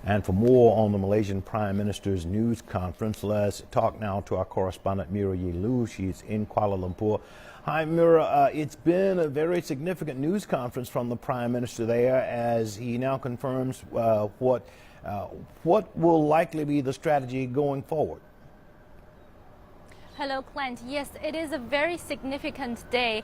And for more on the Malaysian Prime Minister's news conference, let's talk now to our correspondent Mira Yi Lu. She's in Kuala Lumpur. Hi, Mira. It's been a very significant news conference from the Prime Minister there as he now confirms what will likely be the strategy going forward. Hello, Clint. Yes, it is a very significant day.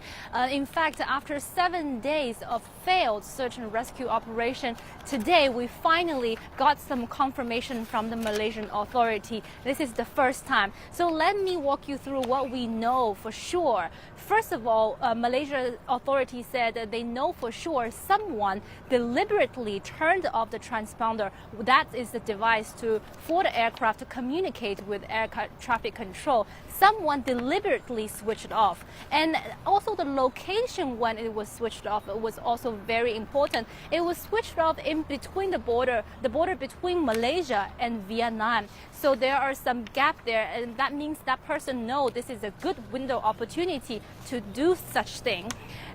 In fact, after 7 days of failed search and rescue operation, today we finally got some confirmation from the Malaysian authority. This is the first time. So let me walk you through what we know for sure. First of all, Malaysia authorities said that they know for sure someone deliberately turned off the transponder. That is the device for the aircraft to communicate with air traffic control. Someone deliberately switched off, and also the location when it was switched off was also very important. It was switched off in between the border between Malaysia and Vietnam. So there are some gap there, and that means that person knows this is a good window opportunity to do such thing.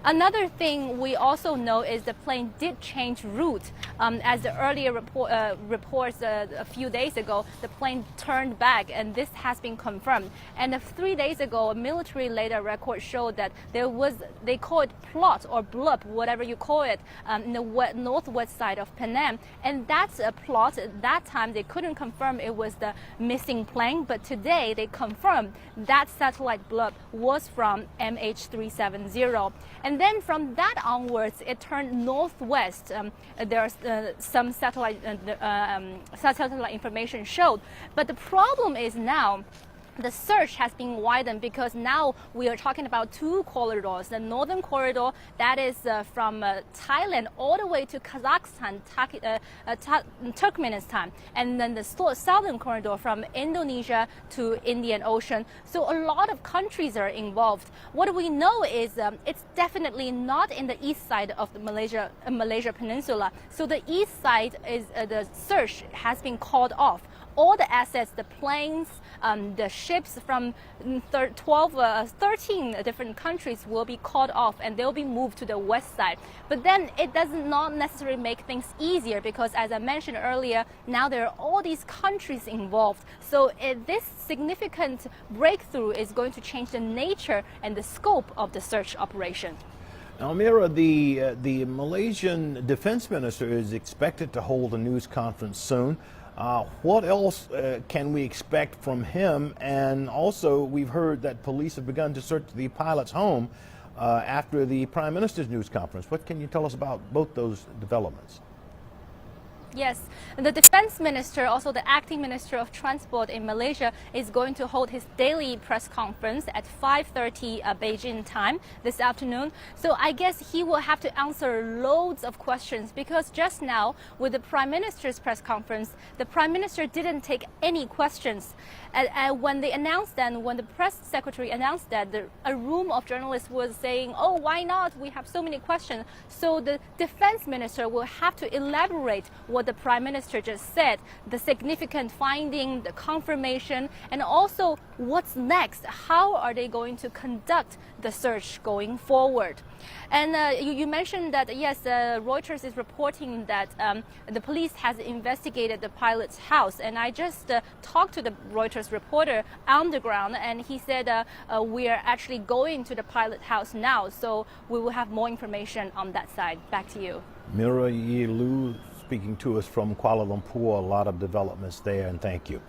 Another thing we also know is the plane did change route. As the earlier reports a few days ago, the plane turned back, and this has been confirmed. And 3 days ago, a military later record showed that they call it plot or blip, whatever you call it, in the northwest side of Penang. And that's a plot. At that time, they couldn't confirm it was the missing plane, but today they confirmed that satellite blip was from MH370. And then from that onwards, it turned northwest. There's some satellite information showed. But the problem is now, the search has been widened because now we are talking about two corridors. The northern corridor, that is from Thailand all the way to Kazakhstan, Turkmenistan, and then the southern corridor from Indonesia to Indian Ocean. So a lot of countries are involved. What we know is it's definitely not in the east side of the Malaysia Peninsula. So the east side is the search has been called off. All the assets, the planes, the ships from 13 different countries will be called off, and they'll be moved to the west side. But then it does not necessarily make things easier because, as I mentioned earlier, now there are all these countries involved. So this significant breakthrough is going to change the nature and the scope of the search operation. Now, Mira, the Malaysian Defense Minister is expected to hold a news conference soon. What else can we expect from him? And also, we've heard that police have begun to search the pilot's home after the Prime Minister's news conference. What can you tell us about both those developments? Yes, the Defense Minister, also the Acting Minister of Transport in Malaysia, is going to hold his daily press conference at 5:30 Beijing time this afternoon. So I guess he will have to answer loads of questions because just now with the Prime Minister's press conference, the Prime Minister didn't take any questions. When they announced that, when the press secretary announced that, a room of journalists was saying, "Oh, why not? We have so many questions." So the Defense Minister will have to elaborate what the Prime Minister just said, the significant finding, the confirmation, and also what's next. How are they going to conduct the search going forward? And you mentioned that, yes, Reuters is reporting that the police has investigated the pilot's house. And I just talked to the Reuters reporter on the ground, and he said we are actually going to the pilot house now. So we will have more information on that side. Back to you. Mira Yi Lu speaking to us from Kuala Lumpur. A lot of developments there, and thank you.